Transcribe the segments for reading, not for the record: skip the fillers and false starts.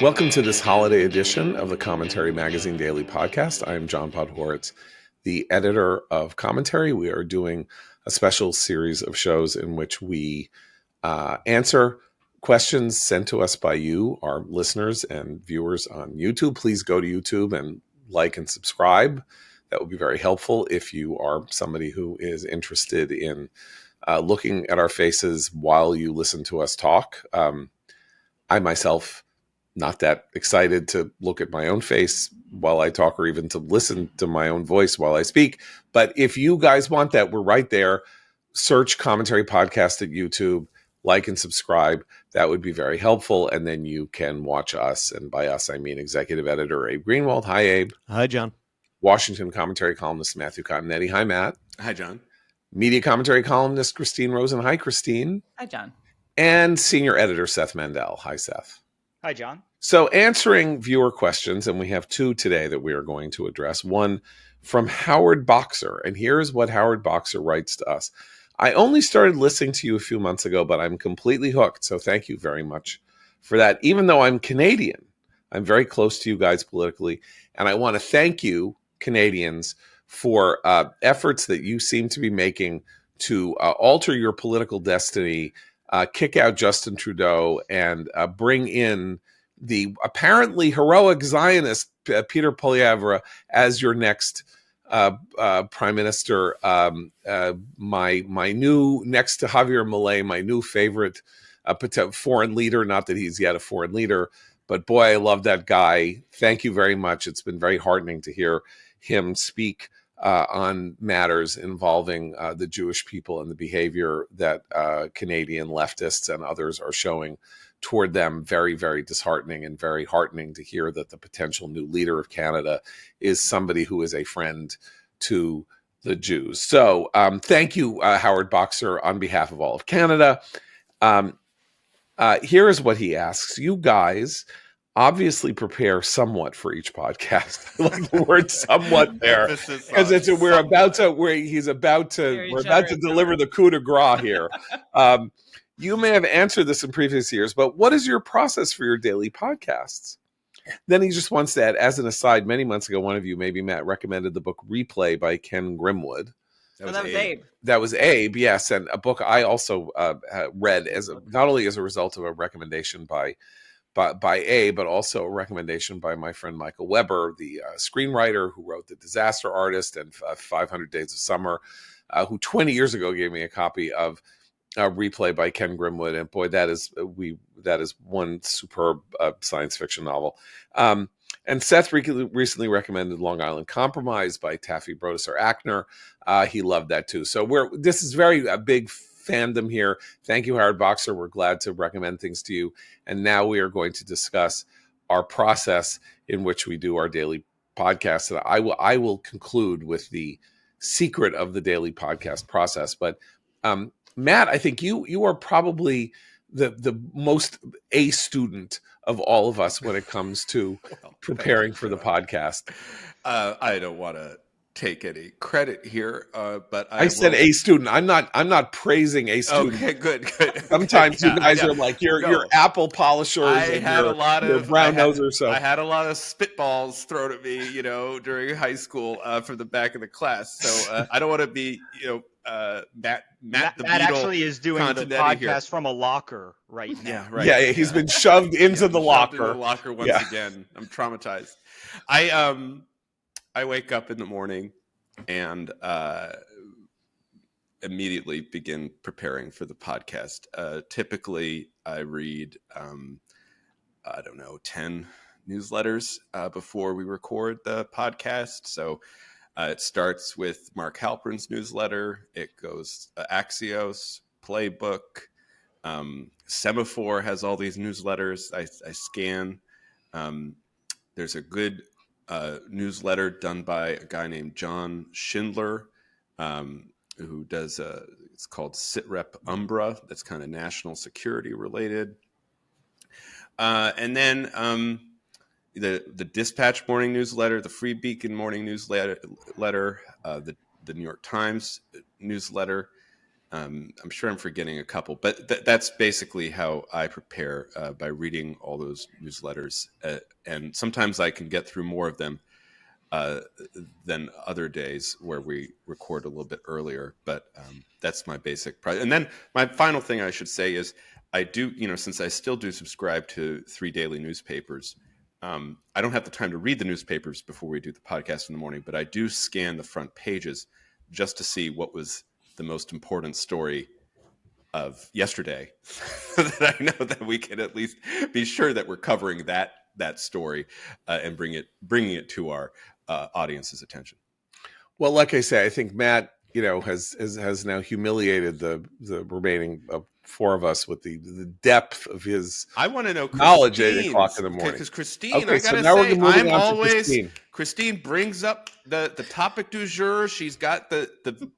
Welcome to this holiday edition of the Commentary Magazine Daily Podcast. I'm John Podhoretz, the editor of Commentary. We are doing a special series of shows in which we answer questions sent to us by you, our listeners and viewers on YouTube. Please go to YouTube and like and subscribe. That would be very helpful if you are somebody who is interested in looking at our faces while you listen to us talk. I myself not that excited to look at my own face while I talk or even to listen to my own voice while I speak. But if you guys want that, we're right there. Search Commentary Podcast at YouTube, like and subscribe. That would be very helpful. And then you can watch us. And by us, I mean Executive Editor Abe Greenwald. Hi, Abe. Hi, John. Washington Commentary columnist Matthew Continetti. Hi, Matt. Hi, John. Media Commentary columnist Christine Rosen. Hi, Christine. Hi, John. And Senior Editor Seth Mandel. Hi, Seth. Hi, John. So answering viewer questions, and we have two today that we are going to address. One from Howard Boxer, and here's what Howard Boxer writes to us. I only started listening to you a few months ago, but I'm completely hooked, so thank you very much for that. Even though I'm Canadian, I'm very close to you guys politically, and I want to thank you, Canadians, for efforts that you seem to be making to alter your political destiny, kick out Justin Trudeau, and bring in the apparently heroic Zionist Peter Poilievre as your next prime minister. My new, next to Javier Milei, my new favorite foreign leader. Not that he's yet a foreign leader, but boy, I love that guy. Thank you very much. It's been very heartening to hear him speak on matters involving the Jewish people and the behavior that Canadian leftists and others are showing toward them. Very, very disheartening and very heartening to hear that the potential new leader of Canada is somebody who is a friend to the Jews. So thank you, Howard Boxer, on behalf of all of Canada. Here is what he asks. You guys obviously prepare somewhat for each podcast. I like the word somewhat there, because we're about to deliver the coup de grace here. You may have answered this in previous years, but what is your process for your daily podcasts? Then he just wants to add, as an aside, many months ago, one of you, maybe Matt, recommended the book Replay by Ken Grimwood. That was Abe. That was Abe, yes, and a book I also read not only as a result of a recommendation by Abe, but also a recommendation by my friend Michael Weber, the screenwriter who wrote The Disaster Artist and 500 Days of Summer, who 20 years ago gave me a copy of Replay by Ken Grimwood, and boy, that is one superb science fiction novel. And Seth recently recommended Long Island Compromise by Taffy Brodesser-Akner. He loved that too. So this is very a big fandom here. Thank you, Howard Boxer. We're glad to recommend things to you. And now we are going to discuss our process in which we do our daily podcast. And I will conclude with the secret of the daily podcast process. But Matt, I think you are probably the most A student of all of us when it comes to preparing for the podcast. I don't want to take any credit here, but I said A student. I'm not praising A student. Okay, good. Sometimes you guys are like your apple polishers. I had a lot of brown nosers. So I had a lot of spitballs thrown at me, during high school from the back of the class. So I don't want to be, Matt actually is doing the podcast here from a locker right now. Yeah, right. Yeah, he's been shoved into the locker. Into the locker once again. I'm traumatized. I wake up in the morning and immediately begin preparing for the podcast. Typically, I read, 10 newsletters before we record the podcast. So it starts with Mark Halperin's newsletter. It goes Axios, Playbook, Semaphore has all these newsletters. I scan. There's a good newsletter done by a guy named John Schindler, who does it's called SitRep Umbra. That's kind of national security related. And then the Dispatch morning newsletter, the Free Beacon morning newsletter, the New York Times newsletter, I'm sure I'm forgetting a couple, but that's basically how I prepare, by reading all those newsletters. And sometimes I can get through more of them than other days where we record a little bit earlier. But that's my basic price. And then my final thing I should say is I do, since I still do subscribe to 3 daily newspapers, I don't have the time to read the newspapers before we do the podcast in the morning, but I do scan the front pages just to see what was the most important story of yesterday, so that I know that we can at least be sure that we're covering that story and bringing it to our audience's attention. Well, like I say, I think Matt, has now humiliated the remaining 4 of us with the depth of his. I want to know knowledge at 8 o'clock in the morning. Because Christine, okay, I gotta so say, I'm always Christine brings up the topic du jour. She's got the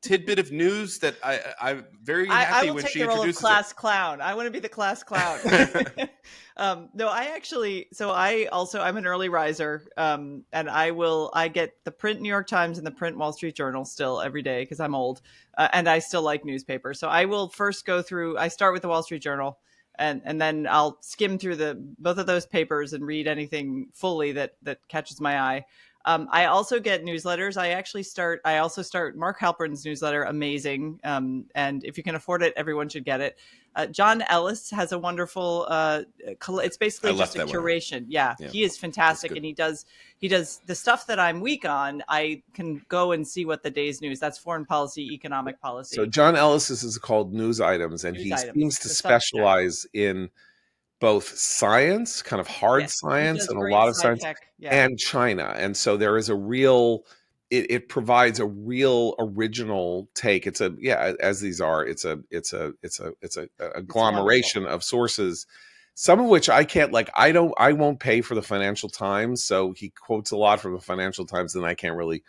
tidbit of news that I'm very happy when she introduces it. I will take the role of class clown. I want to be the class clown. No, I'm an early riser, and I get the print New York Times and the print Wall Street Journal still every day because I'm old, and I still like newspapers. So I will first I start with the Wall Street Journal, and then I'll skim through both of those papers and read anything fully that catches my eye. I also get newsletters. I also start Mark Halpern's newsletter, amazing. And if you can afford it, everyone should get it. John Ellis has a wonderful, it's basically just a curation. Yeah, he is fantastic. And he does the stuff that I'm weak on. I can go and see what the day's news. That's foreign policy, economic policy. So John Ellis is called News Items, and he seems to specialize in both science, kind of hard science, and a lot of science, and China. And so there is it provides a real original take. It's as these are, it's a agglomeration of sources, some of which I can't, I won't pay for the Financial Times. So he quotes a lot from the Financial Times, and I can't really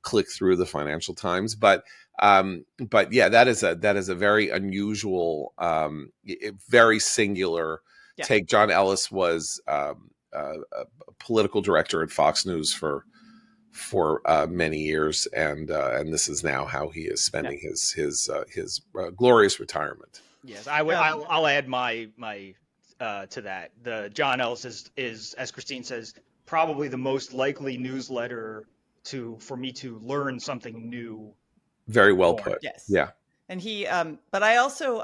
click through the Financial Times, but yeah, that is a very unusual, very singular take. John Ellis was a political director at Fox News for many years, and this is now how he is spending his glorious retirement. Yes, I'll add my to that. The John Ellis is, as Christine says, probably the most likely newsletter for me to learn something new. Very well put. Yes. Yeah. And he, but I also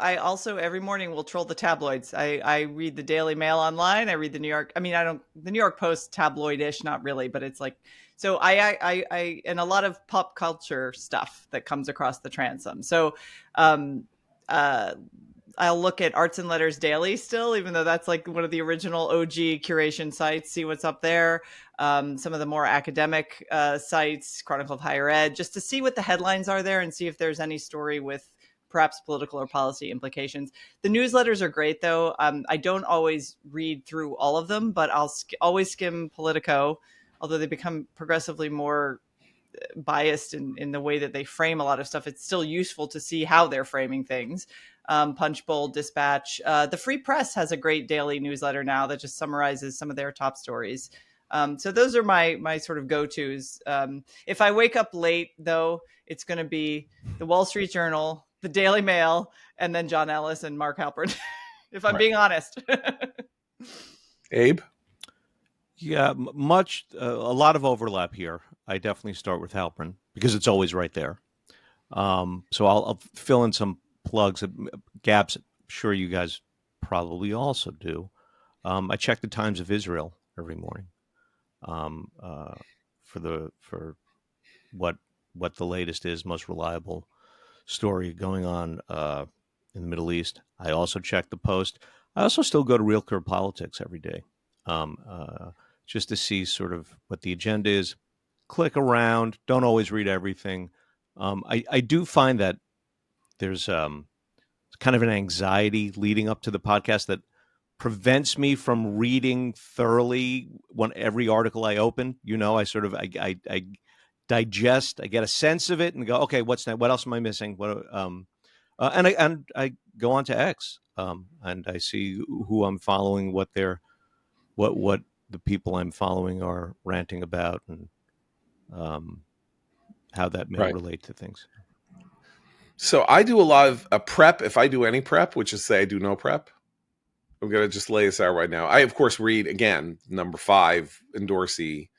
every morning will troll the tabloids. I read the Daily Mail online. I read the the New York Post tabloid-ish, not really, but it's like, so I and a lot of pop culture stuff that comes across the transom. So, I'll look at Arts and Letters Daily still, even though that's like one of the original OG curation sites, see what's up there. Some of the more academic sites, Chronicle of Higher Ed, just to see what the headlines are there and see if there's any story with perhaps political or policy implications. The newsletters are great, though. I don't always read through all of them, but I'll always skim Politico, although they become progressively more biased in the way that they frame a lot of stuff. It's still useful to see how they're framing things. Punchbowl, Dispatch. The Free Press has a great daily newsletter now that just summarizes some of their top stories. So those are my sort of go-tos. If I wake up late, though, it's going to be the Wall Street Journal, the Daily Mail, and then John Ellis and Mark Halpern, if I'm being honest. Abe? Yeah, a lot of overlap here. I definitely start with Halpern because it's always right there. So I'll fill in some plugs, gaps. I'm sure you guys probably also do. I check the Times of Israel every morning for what the latest is, most reliable story going on in the Middle East. I also check the Post. I also still go to Real Clear Politics every day, just to see sort of what the agenda is. Click around. Don't always read everything. I do find that there's kind of an anxiety leading up to the podcast that prevents me from reading thoroughly every article I open. I digest, I get a sense of it and go, okay, what's that? What else am I missing? And I go on to X, and I see who I'm following, what the people I'm following are ranting about, and how that may relate to things. So I do a lot of prep. If I do any prep, which is say I do no prep, I'm going to just lay this out right now. I, of course, read, again, number 5 endorsee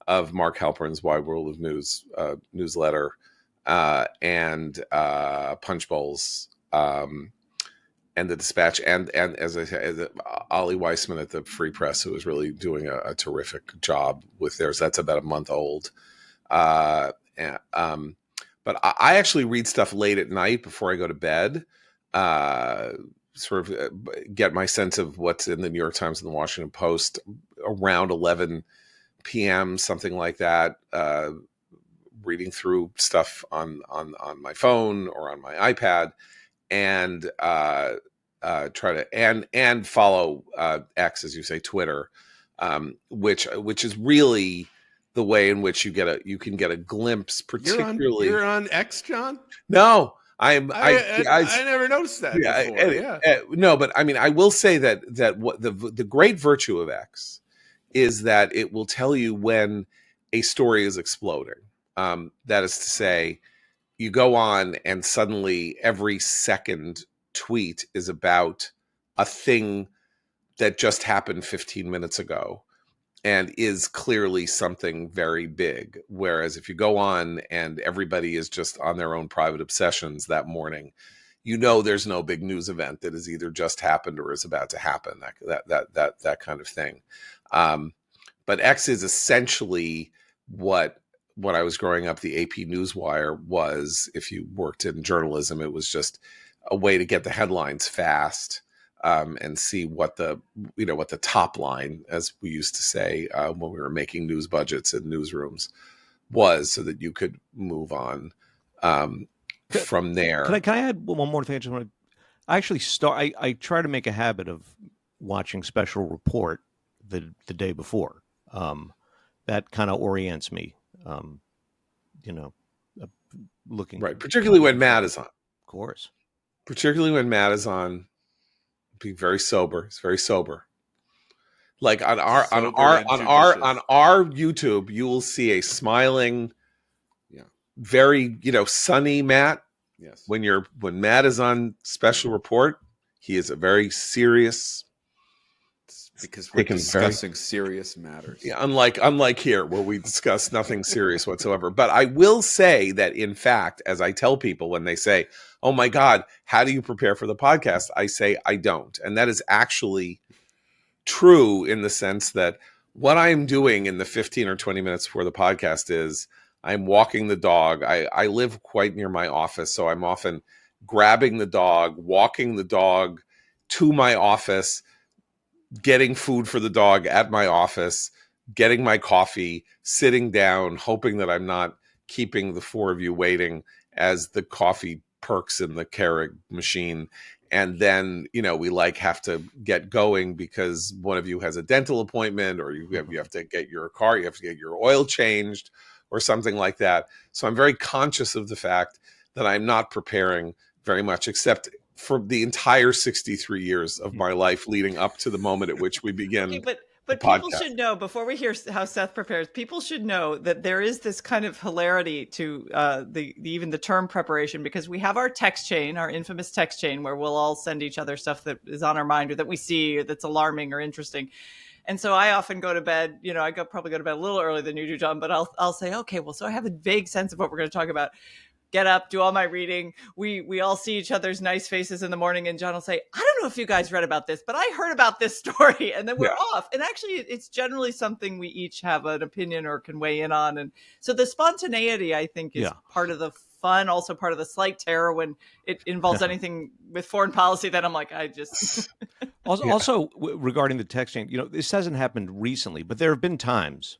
of Mark Halperin's Wide World of News newsletter and Punch Bowls and the Dispatch, and as I said, Ollie Weissman at the Free Press, who is really doing a terrific job with theirs. That's about a month old. But I actually read stuff late at night before I go to bed, sort of get my sense of what's in the New York Times and the Washington Post around 11 p.m., something like that, reading through stuff on my phone or on my iPad, and try to and follow X, as you say, Twitter, which is really the way in which you can get a glimpse, particularly. You're on X, John? No, I never noticed that before. No, but I mean, I will say that what the great virtue of X is that it will tell you when a story is exploding. That is to say, you go on and suddenly every second tweet is about a thing that just happened 15 minutes ago and is clearly something very big. Whereas if you go on and everybody is just on their own private obsessions that morning, you know there's no big news event that has either just happened or is about to happen, that kind of thing. But X is essentially what when I was growing up, the AP Newswire was. If you worked in journalism, it was just a way to get the headlines fast and see what the top line, as we used to say when we were making news budgets in newsrooms, was, so that you could move on from there. Can I add one more thing? I actually I try to make a habit of watching Special Report the day before. That kind of orients me. Looking right, particularly when Matt is on. Of course. Particularly when Matt is on, be very sober. It's very sober. Like on our YouTube, you will see a smiling, very sunny Matt. Yes. When Matt is on Special Report, he is a very serious. Because we're discussing serious matters. Yeah, unlike here, where we discuss nothing serious whatsoever. But I will say that, in fact, as I tell people when they say, "Oh my God, how do you prepare for the podcast?" I say I don't, and that is actually true in the sense that what I am doing in the 15 or 20 minutes before the podcast is I'm walking the dog. I live quite near my office, so I'm often grabbing the dog, walking the dog to my office, getting food for the dog at my office, getting my coffee, sitting down, hoping that I'm not keeping the 4 of you waiting as the coffee perks in the Keurig machine. And then, we have to get going because one of you has a dental appointment, or you have to get your car, you have to get your oil changed or something like that. So I'm very conscious of the fact that I'm not preparing very much, except for the entire 63 years of my life leading up to the moment at which we begin. Okay, but people should know, before we hear how Seth prepares, people should know that there is this kind of hilarity to even the term preparation, because we have our text chain, our infamous text chain, where we'll all send each other stuff that is on our mind or that we see or that's alarming or interesting. And so I often go to bed, probably go to bed a little earlier than you do, John, but I'll say, okay, well, so I have a vague sense of what we're going to talk about. Get up, do all my reading. We all see each other's nice faces in the morning, and John will say, I don't know if you guys read about this, but I heard about this story. And then we're off. And actually, it's generally something we each have an opinion or can weigh in on. And so the spontaneity, I think, is part of the fun, also part of the slight terror when it involves anything with foreign policy that I'm like, I just... Also, regarding the text chain, this hasn't happened recently, but there have been times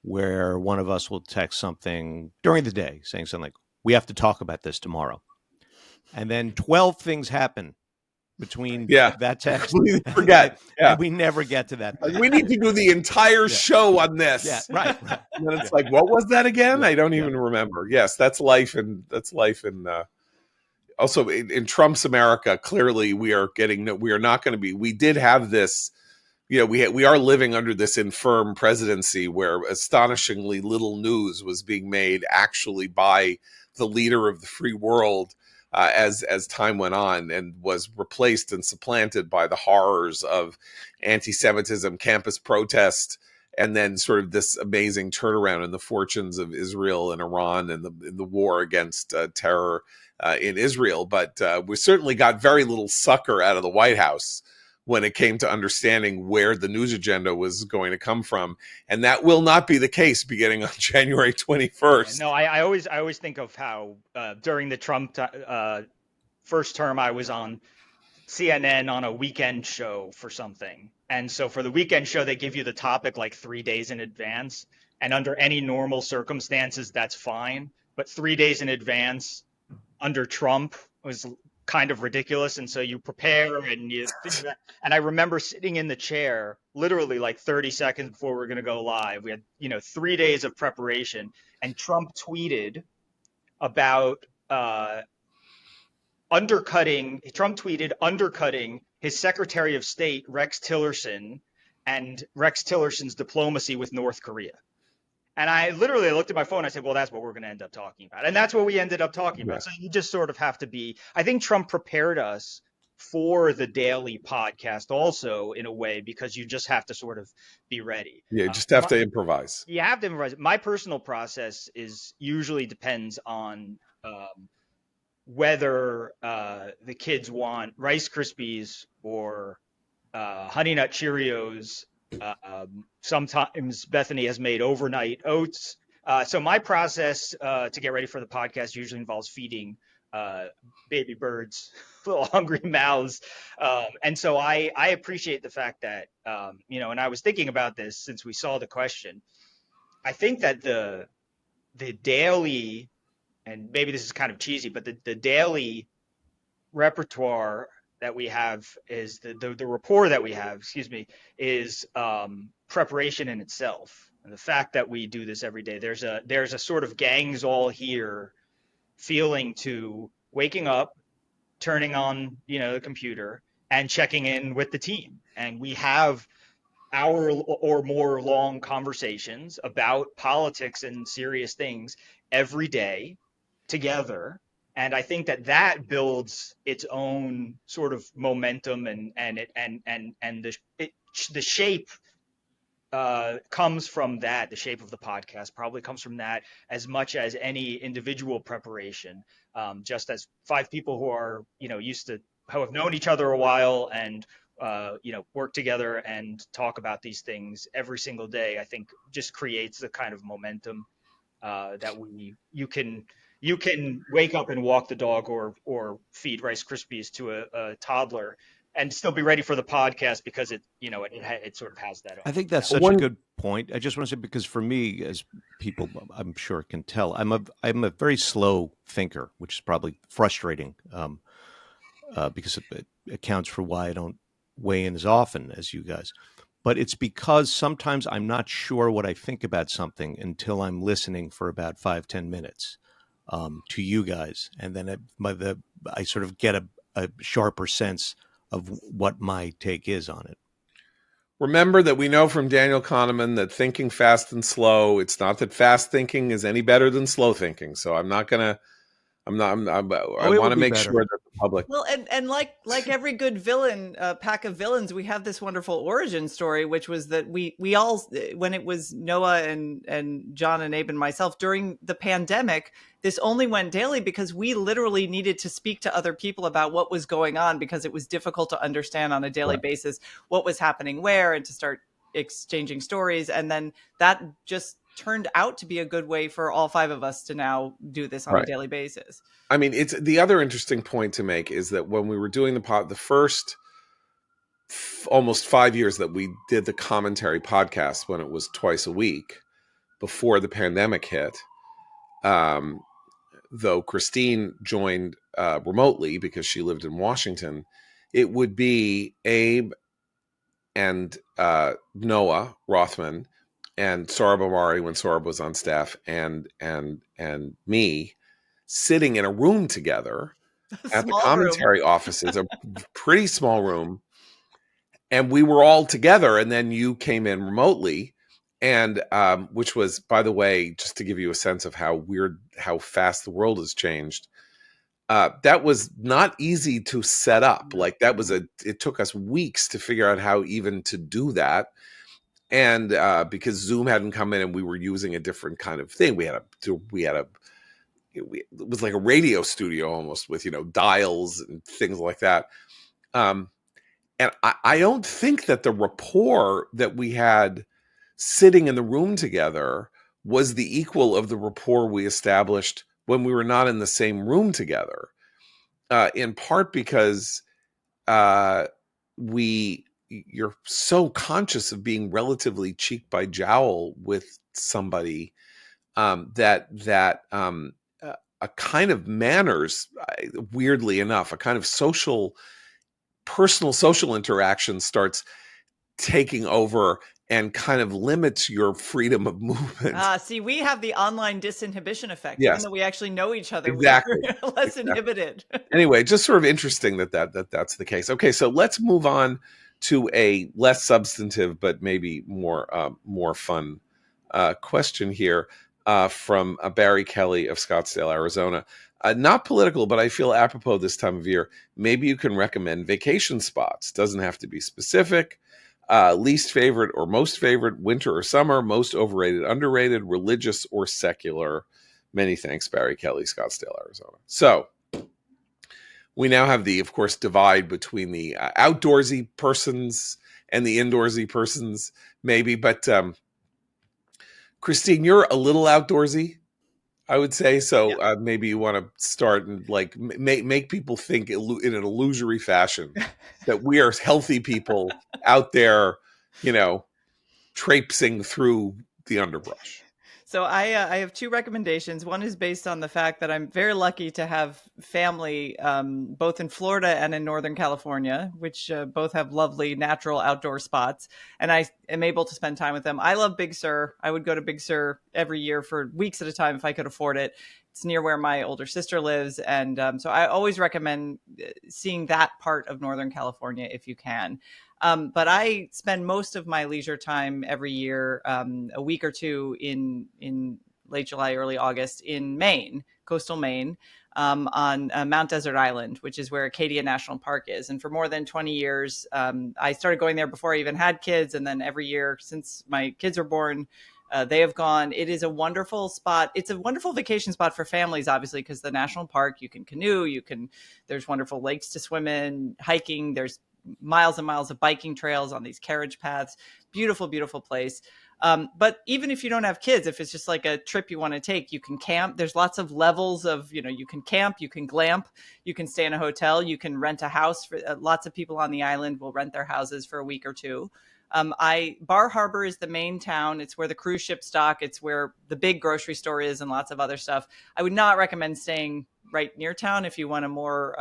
where one of us will text something during the day saying something like, we have to talk about this tomorrow. And then 12 things happen between that text. Forget. And we never get to that. We need to do the entire show on this. Yeah, right. And then it's like, what was that again? I don't even remember. Yes, that's life. And also in Trump's America, clearly we are not going to be, we did have this, we are living under this infirm presidency where astonishingly little news was being made actually by the leader of the free world as time went on, and was replaced and supplanted by the horrors of anti-Semitism, campus protest, and then sort of this amazing turnaround in the fortunes of Israel and Iran and the war against terror in Israel. But we certainly got very little succor out of the White House when it came to understanding where the news agenda was going to come from. And that will not be the case beginning on January 21st. No, I always think of how during the Trump first term, I was on CNN on a weekend show for something. And so for the weekend show, they give you the topic like 3 days in advance. And under any normal circumstances, that's fine. But 3 days in advance under Trump was kind of ridiculous. And so you prepare and you think that. And I remember sitting in the chair literally like 30 seconds before we were going to go live. We had, 3 days of preparation, and Trump tweeted about undercutting his Secretary of State, Rex Tillerson, and Rex Tillerson's diplomacy with North Korea. And I literally looked at my phone and I said, well, that's what we're going to end up talking about. And that's what we ended up talking about. So you just sort of have to be, I think Trump prepared us for the daily podcast also in a way, because you just have to sort of be ready. Yeah, you just have to improvise. You have to improvise. My personal process usually depends on whether the kids want Rice Krispies or Honey Nut Cheerios. Sometimes Bethany has made overnight oats. So my process to get ready for the podcast usually involves feeding baby birds, little hungry mouths. And so I appreciate the fact that, and I was thinking about this since we saw the question. I think that the daily, and maybe this is kind of cheesy, but the daily repertoire that we have is the rapport that we have, is preparation in itself. And the fact that we do this every day, there's a sort of gangs all here feeling to waking up, turning on, the computer and checking in with the team. And we have hour or more long conversations about politics and serious things every day together. And I think that builds its own sort of momentum, and the shape comes from that. The shape of the podcast probably comes from that as much as any individual preparation. Just as five people who are who have known each other a while and work together and talk about these things every single day, I think just creates the kind of momentum that you can wake up and walk the dog or feed Rice Krispies to a toddler and still be ready for the podcast, because it sort of has that. I think that's such a good point. I just want to say, because for me, as people I'm sure can tell, I'm a very slow thinker, which is probably frustrating because it accounts for why I don't weigh in as often as you guys. But it's because sometimes I'm not sure what I think about something until I'm listening for about 5-10 minutes. To you guys, and then I sort of get a sharper sense of what my take is on it. Remember that we know from Daniel Kahneman that thinking fast and slow, it's not that fast thinking is any better than slow thinking. So I want to make sure that the public. Well, and like every good villain, pack of villains, we have this wonderful origin story, which was that we all, when it was Noah and John and Abe and myself during the pandemic, this only went daily because we literally needed to speak to other people about what was going on, because it was difficult to understand on a daily basis what was happening where, and to start exchanging stories. And then that just turned out to be a good way for all five of us to now do this on a daily basis. I mean, it's the other interesting point to make is that when we were doing the first almost 5 years that we did the commentary podcast, when it was twice a week before the pandemic hit, though Christine joined remotely because she lived in Washington, it would be Abe and Noah Rothman and Saurabh Omari when Saurabh was on staff, and me sitting in a room together at the commentary offices, a pretty small room, and we were all together. And then you came in remotely, and which was, by the way, just to give you a sense of how fast the world has changed. that was not easy to set up. Like it took us weeks to figure out how even to do that. And because Zoom hadn't come in and we were using a different kind of thing, it was like a radio studio almost with, dials and things like that. And I don't think that the rapport that we had sitting in the room together was the equal of the rapport we established when we were not in the same room together. In part because you're so conscious of being relatively cheek by jowl with somebody that a kind of manners, weirdly enough, a kind of personal social interaction starts taking over and kind of limits your freedom of movement. See, we have the online disinhibition effect. Yes. Even though we actually know each other, Exactly. we're less inhibited. Anyway, just sort of interesting that's the case. Okay, so let's move on to a less substantive but maybe more fun question here from Barry Kelly of Scottsdale, Arizona. Not political, but I feel apropos this time of year. Maybe you can recommend vacation spots. Doesn't have to be specific. Least favorite or most favorite, winter or summer, most overrated, underrated, religious or secular. Many thanks, Barry Kelly, Scottsdale, Arizona. So we now have of course, divide between the outdoorsy persons and the indoorsy persons, maybe. But Christine, you're a little outdoorsy, I would say. So Yeah. Maybe you want to start and like make people think in an illusory fashion that we are healthy people out there, traipsing through the underbrush. So I have two recommendations. One is based on the fact that I'm very lucky to have family both in Florida and in Northern California, which both have lovely natural outdoor spots. And I am able to spend time with them. I love Big Sur. I would go to Big Sur every year for weeks at a time if I could afford it. It's near where my older sister lives. And so I always recommend seeing that part of Northern California if you can. But I spend most of my leisure time every year, a week or two in late July, early August in Maine, coastal Maine, on Mount Desert Island, which is where Acadia National Park is. And for more than 20 years, I started going there before I even had kids. And then every year since my kids were born, they have gone. It is a wonderful spot. It's a wonderful vacation spot for families, obviously, because the national park, you can canoe, there's wonderful lakes to swim in, hiking, there's miles and miles of biking trails on these carriage paths. Beautiful, beautiful place. But even if you don't have kids, if it's just like a trip you want to take, you can camp. There's lots of levels of, you can camp, you can glamp, you can stay in a hotel, you can rent a house. For lots of people on the island will rent their houses for a week or two. Bar Harbor is the main town. It's where the cruise ships dock. It's where the big grocery store is and lots of other stuff. I would not recommend staying right near town if you want a more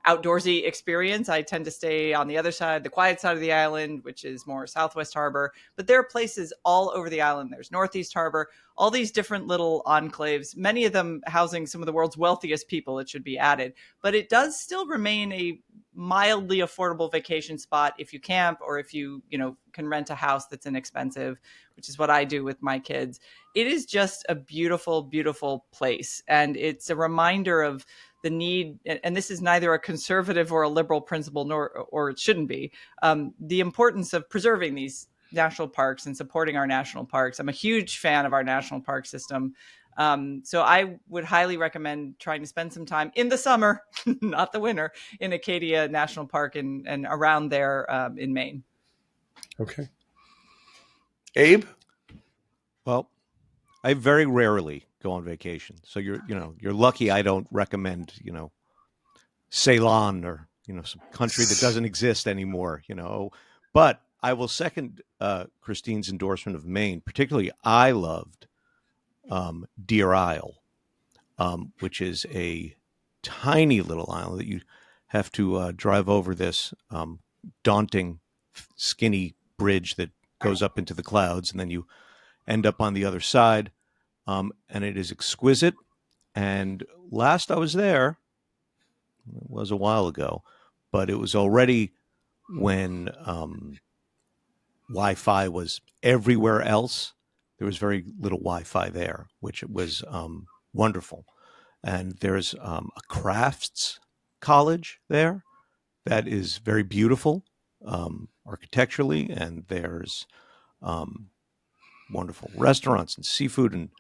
outdoorsy experience. I tend to stay on the other side, the quiet side of the island, which is more Southwest Harbor. But there are places all over the island. There's Northeast Harbor, all these different little enclaves, many of them housing some of the world's wealthiest people, it should be added. But it does still remain a mildly affordable vacation spot if you camp or if you can rent a house that's inexpensive, which is what I do with my kids. It is just a beautiful, beautiful place. And it's a reminder of the need, and this is neither a conservative or a liberal principle, or it shouldn't be, the importance of preserving these national parks and supporting our national parks. I'm a huge fan of our national park system. So I would highly recommend trying to spend some time in the summer, not the winter, in Acadia National Park and around there in Maine. Okay. Abe? Well, I very rarely go on vacation. So you're lucky I don't recommend, Ceylon or, some country that doesn't exist anymore, But I will second Christine's endorsement of Maine. Particularly, I loved Deer Isle, which is a tiny little island that you have to drive over this daunting, skinny bridge that goes up into the clouds, and then you end up on the other side. And it is exquisite. And last I was there, it was a while ago, but it was already when Wi-Fi was everywhere else. There was very little Wi-Fi there, which was wonderful. and there's a crafts college there that is very beautiful architecturally, and there's wonderful restaurants and seafood, and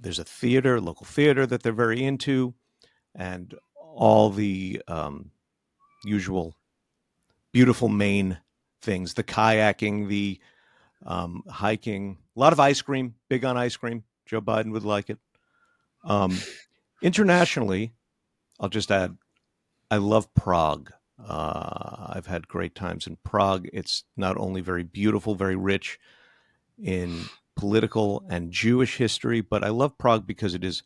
there's a theater, local theater that they're very into, and all the usual beautiful Maine things, the kayaking, the hiking, a lot of ice cream, big on ice cream. Joe Biden would like it. Internationally, I'll just add, I love Prague. I've had great times in Prague. It's not only very beautiful, very rich in political and Jewish history, but I love Prague because it is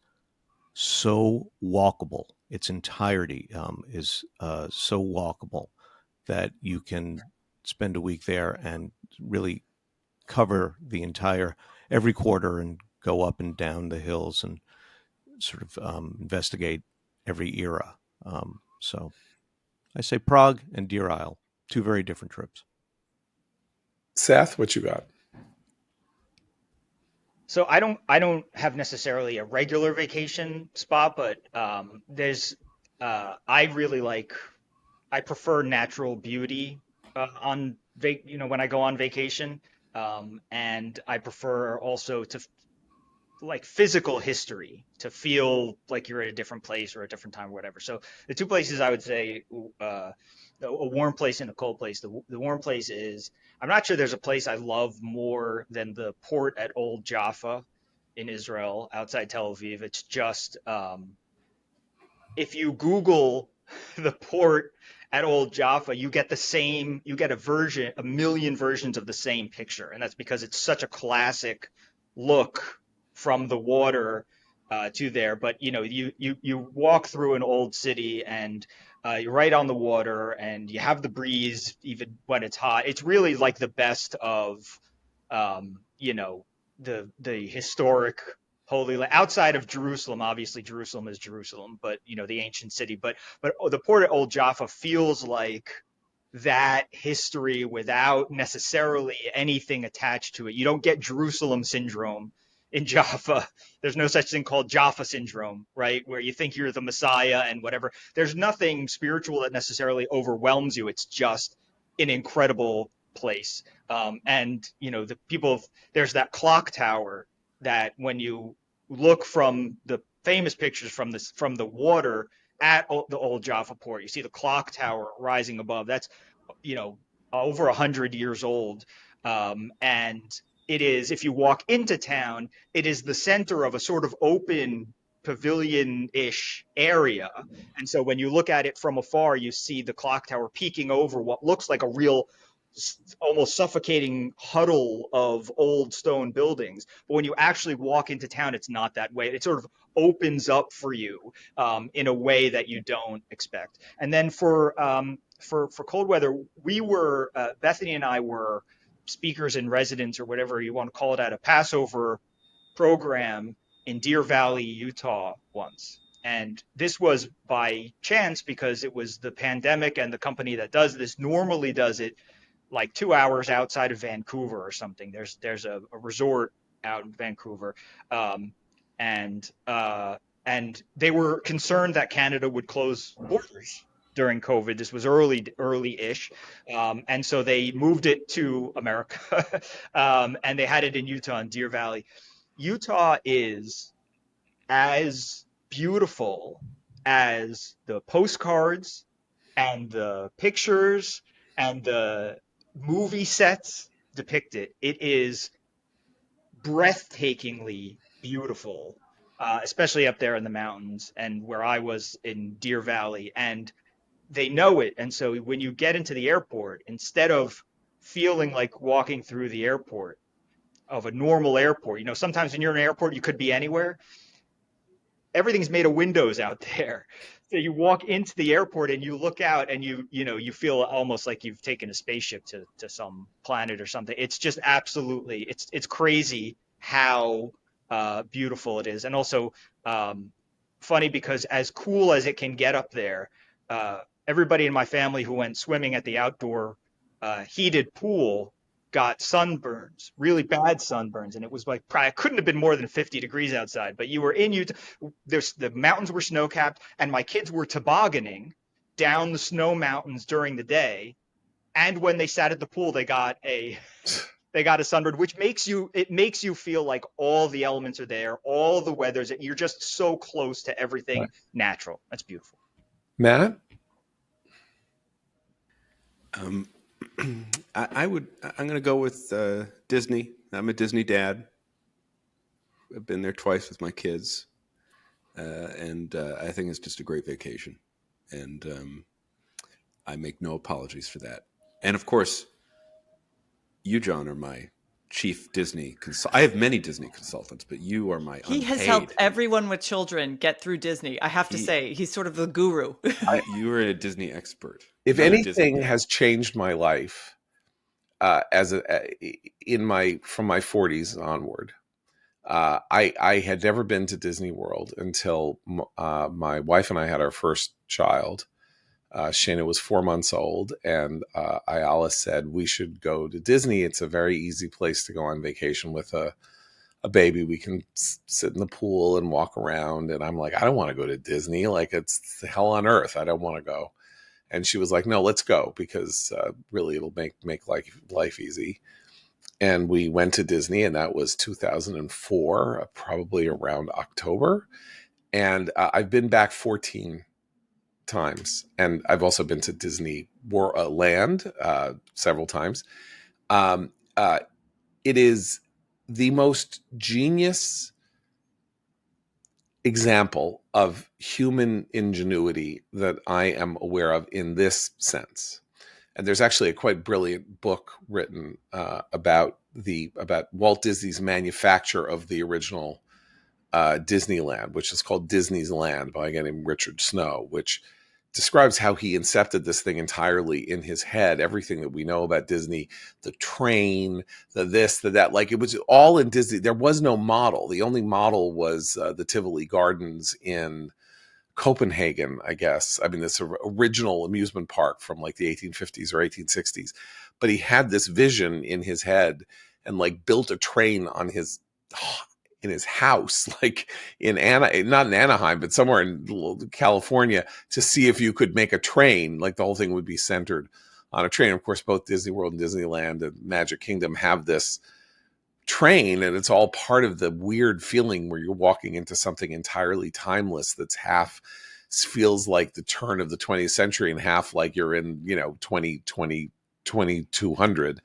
so walkable. Its entirety is so walkable that you can spend a week there and really cover the entire every quarter and go up and down the hills and sort of investigate every era. So I say Prague and Deer Isle, two very different trips. Seth, what you got? So I don't have necessarily a regular vacation spot, but I really like, I prefer natural beauty when I go on vacation, and I prefer also to like physical history to feel like you're at a different place or a different time or whatever. So the two places I would say, a warm place and a cold place. The warm place is, I'm not sure there's a place I love more than the port at Old Jaffa in Israel outside Tel Aviv. It's just, if you Google the port at Old Jaffa, you get a million versions of the same picture. And that's because it's such a classic look from the water to there. But you walk through an old city, and you're right on the water, and you have the breeze even when it's hot. It's really like the best of the historic Holy Land, outside of Jerusalem. Obviously, Jerusalem is Jerusalem, but the ancient city. But the port at Old Jaffa feels like that history without necessarily anything attached to it. You don't get Jerusalem syndrome in Jaffa. There's no such thing called Jaffa syndrome, right? Where you think you're the Messiah and whatever. There's nothing spiritual that necessarily overwhelms you. It's just an incredible place. And there's that clock tower that when you look from the famous pictures from the water at the Old Jaffa port, you see the clock tower rising above. That's over 100 years old, and it is, if you walk into town, it is the center of a sort of open pavilion-ish area. And so when you look at it from afar, you see the clock tower peeking over what looks like a real, almost suffocating huddle of old stone buildings. But when you actually walk into town, it's not that way. It sort of opens up for you in a way that you don't expect. And then for cold weather, Bethany and I were speakers in residence, or whatever you want to call it, at a Passover program in Deer Valley, Utah once. And this was by chance because it was the pandemic, and the company that does this normally does it like 2 hours outside of Vancouver or something. There's a resort out in Vancouver, and they were concerned that Canada would close borders during COVID. This was early-ish, and so they moved it to America, and they had it in Utah, in Deer Valley. Utah is as beautiful as the postcards and the pictures and the movie sets depict it. It is breathtakingly beautiful, especially up there in the mountains and where I was in Deer Valley. And they know it. And so when you get into the airport, instead of feeling like walking through the airport of a normal airport, sometimes when you're in an airport, you could be anywhere. Everything's made of windows out there. So you walk into the airport and you look out, and you feel almost like you've taken a spaceship to some planet or something. It's just absolutely, it's crazy how beautiful it is. And also funny, because as cool as it can get up there, everybody in my family who went swimming at the outdoor heated pool got sunburns, really bad sunburns, and it was like probably couldn't have been more than 50 degrees outside. But you were in Utah. The mountains were snow capped, and my kids were tobogganing down the snow mountains during the day. And when they sat at the pool, they got a sunburn, which makes you feel like all the elements are there, all the weathers, you're just so close to everything natural. That's beautiful. Matt? I'm going to go with Disney. I'm a Disney dad. I've been there twice with my kids. And I think it's just a great vacation. And I make no apologies for that. And of course, you, John, are my chief Disney consultant. I have many Disney consultants, but you are my He has helped everyone with children get through Disney. I have to say, he's sort of the guru. You are a Disney expert. If anything has changed my life from my 40s onward, I had never been to Disney World until my wife and I had our first child. Shayna was 4 months old, and Ayala said we should go to Disney. It's a very easy place to go on vacation with a baby. We can sit in the pool and walk around. And I'm like, I don't want to go to Disney. Like, it's the hell on earth. I don't want to go. And she was like, no, let's go, because really it'll make life easy. And we went to Disney, and that was 2004, probably around October. And I've been back 14 times, and I've also been to Disney Land several times. It is the most genius example of human ingenuity that I am aware of in this sense. And there's actually a quite brilliant book written about Walt Disney's manufacture of the original Disneyland, which is called Disney's Land, by a guy named Richard Snow, which describes how he incepted this thing entirely in his head. Everything that we know about Disney, the train, the this, the that, like it was all in Disney. There was no model. The only model was the Tivoli Gardens in Copenhagen, I guess. I mean, this original amusement park from like the 1850s or 1860s. But he had this vision in his head and like built a train in his house, like not in Anaheim, but somewhere in California, to see if you could make a train. Like the whole thing would be centered on a train. Of course, both Disney World and Disneyland and Magic Kingdom have this train, and it's all part of the weird feeling where you're walking into something entirely timeless that's half feels like the turn of the 20th century and half like you're in, 2200.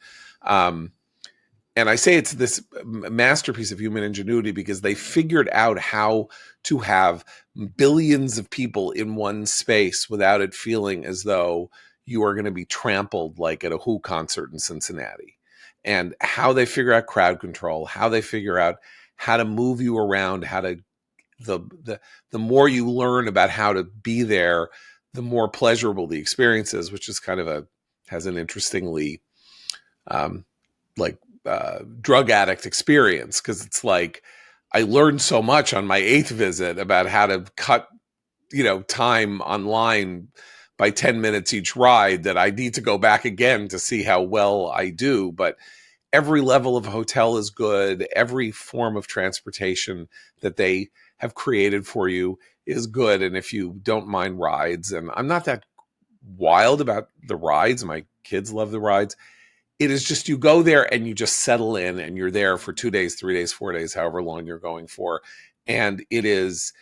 And I say it's this masterpiece of human ingenuity because they figured out how to have billions of people in one space without it feeling as though you are going to be trampled like at a Who concert in Cincinnati. And how they figure out crowd control, how they figure out how to move you around, how to the more you learn about how to be there, the more pleasurable the experience is, which is kind of has an interestingly drug addict experience, because it's like I learned so much on my 8th visit about how to cut time online by 10 minutes each ride that I need to go back again to see how well I do. But every level of hotel is good. Every form of transportation that they have created for you is good. And if you don't mind rides, and I'm not that wild about the rides, my kids love the rides. It is just, you go there and you just settle in and you're there for 2 days, 3 days, 4 days, however long you're going for. And it is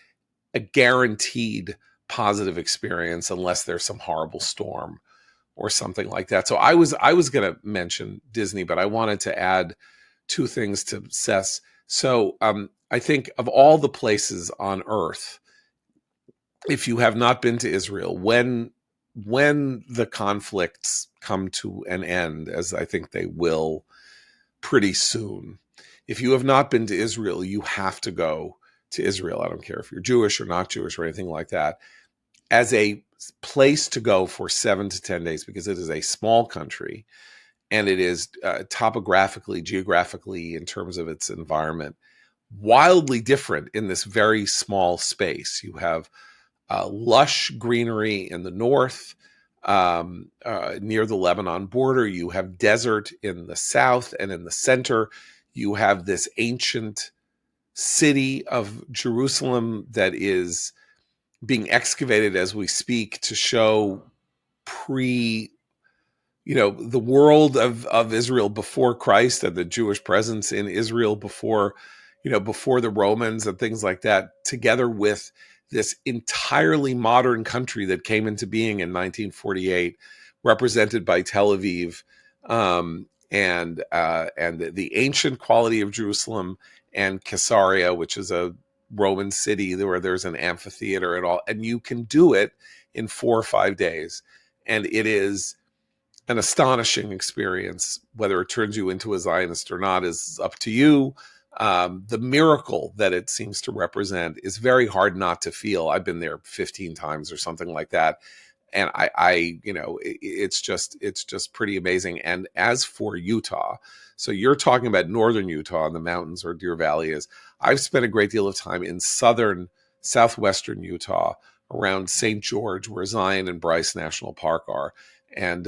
a guaranteed positive experience unless there's some horrible storm or something like that. So I was going to mention Disney, but I wanted to add 2 things to Seth's. So I think of all the places on earth, if you have not been to Israel, when the conflicts come to an end, as I think they will pretty soon, if you have not been to Israel, you have to go to Israel. I don't care if you're Jewish or not Jewish or anything like that, as a place to go for 7 to 10 days, because it is a small country and it is topographically, geographically, in terms of its environment, wildly different in this very small space. You have lush greenery in the north, near the Lebanon border. You have desert in the south, and in the center, you have this ancient city of Jerusalem that is being excavated as we speak to show the world of Israel before Christ and the Jewish presence in Israel before the Romans and things like that, together with this entirely modern country that came into being in 1948, represented by Tel Aviv, and the ancient quality of Jerusalem, and Caesarea, which is a Roman city where there's an amphitheater and all, and you can do it in 4 or 5 days, and it is an astonishing experience. Whether it turns you into a Zionist or not is up to you. The miracle that it seems to represent is very hard not to feel. I've been there 15 times or something like that, and it's just pretty amazing. And as for Utah, so you're talking about northern Utah in the mountains where Deer Valley is. I've spent a great deal of time in southwestern Utah, around St. George, where Zion and Bryce National Park are, and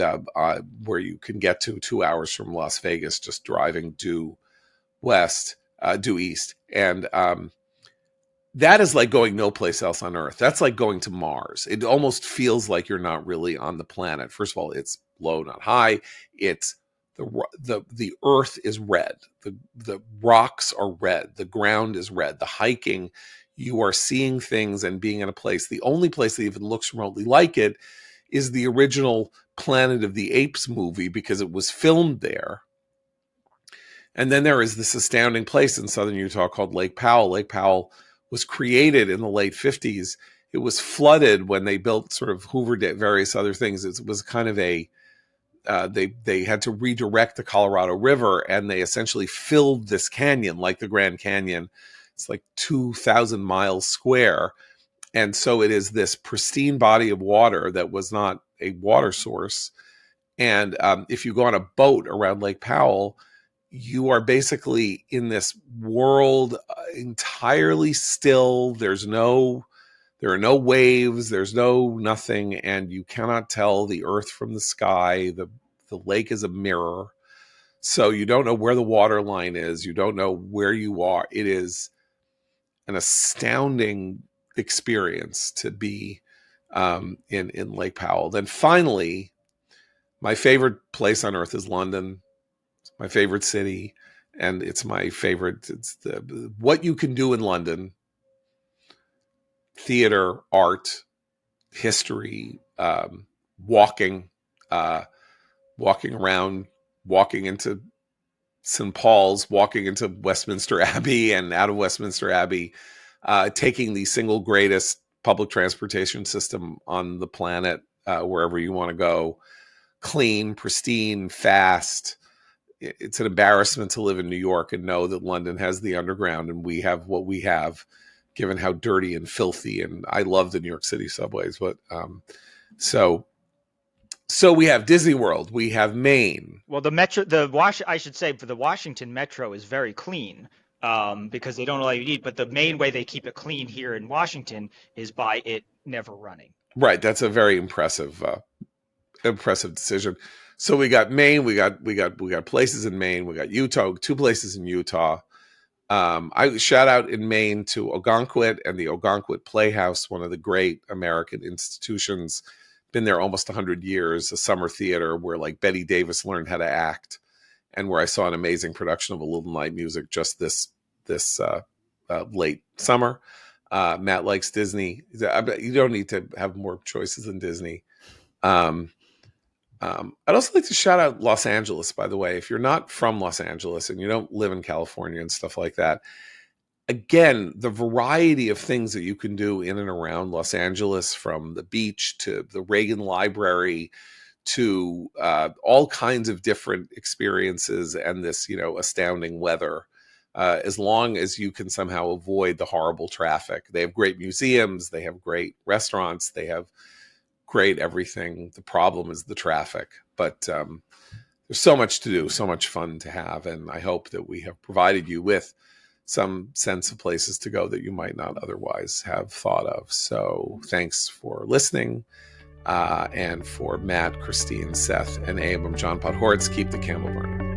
where you can get to 2 hours from Las Vegas, just driving due east. And that is like going no place else on Earth. That's like going to Mars. It almost feels like you're not really on the planet. First of all, it's low, not high. It's the Earth is red. The rocks are red. The ground is red. The hiking, you are seeing things and being in a place. The only place that even looks remotely like it is the original Planet of the Apes movie, because it was filmed there. And then there is this astounding place in southern Utah called Lake Powell. Lake Powell was created in the late 50s. It was flooded when they built sort of Hoover did various other things. It was kind of they had to redirect the Colorado River, and they essentially filled this canyon like the Grand Canyon. It's like 2,000 miles square. And so it is this pristine body of water that was not a water source. And if you go on a boat around Lake Powell, you are basically in this world entirely still. There are no waves, there's no nothing, and you cannot tell the earth from the sky. The lake is a mirror. So you don't know where the water line is. You don't know where you are. It is an astounding experience to be in Lake Powell. Then finally, my favorite place on earth is London. It's my favorite city, and it's my favorite. It's what you can do in London: theater, art, history, walking around, walking into St. Paul's, walking into Westminster Abbey and out of Westminster Abbey, taking the single greatest public transportation system on the planet, wherever you want to go, clean, pristine, fast. It's an embarrassment to live in New York and know that London has the underground and we have what we have, given how dirty and filthy. And I love the New York City subways, but so we have Disney World, we have Maine. Well, I should say, for the Washington Metro is very clean, because they don't allow you to eat. But the main way they keep it clean here in Washington is by it never running. Right. That's a very impressive decision. So we got Maine, we got places in Maine, we got Utah, 2 places in Utah. I shout out in Maine to Ogunquit and the Ogunquit Playhouse, one of the great American institutions. Been there almost 100 years, a summer theater where like Betty Davis learned how to act, and where I saw an amazing production of A Little Night Music just this late summer. Matt likes Disney. You don't need to have more choices than Disney. I'd also like to shout out Los Angeles, by the way. If you're not from Los Angeles and you don't live in California and stuff like that, again, the variety of things that you can do in and around Los Angeles, from the beach to the Reagan Library to all kinds of different experiences, and this, astounding weather, as long as you can somehow avoid the horrible traffic. They have great museums, they have great restaurants, they have great everything. The problem is the traffic, but there's so much to do, so much fun to have, and I hope that we have provided you with some sense of places to go that you might not otherwise have thought of. So thanks for listening. And for Matt, Christine, Seth, and Abe, I'm John Podhoretz. Keep the candle burning.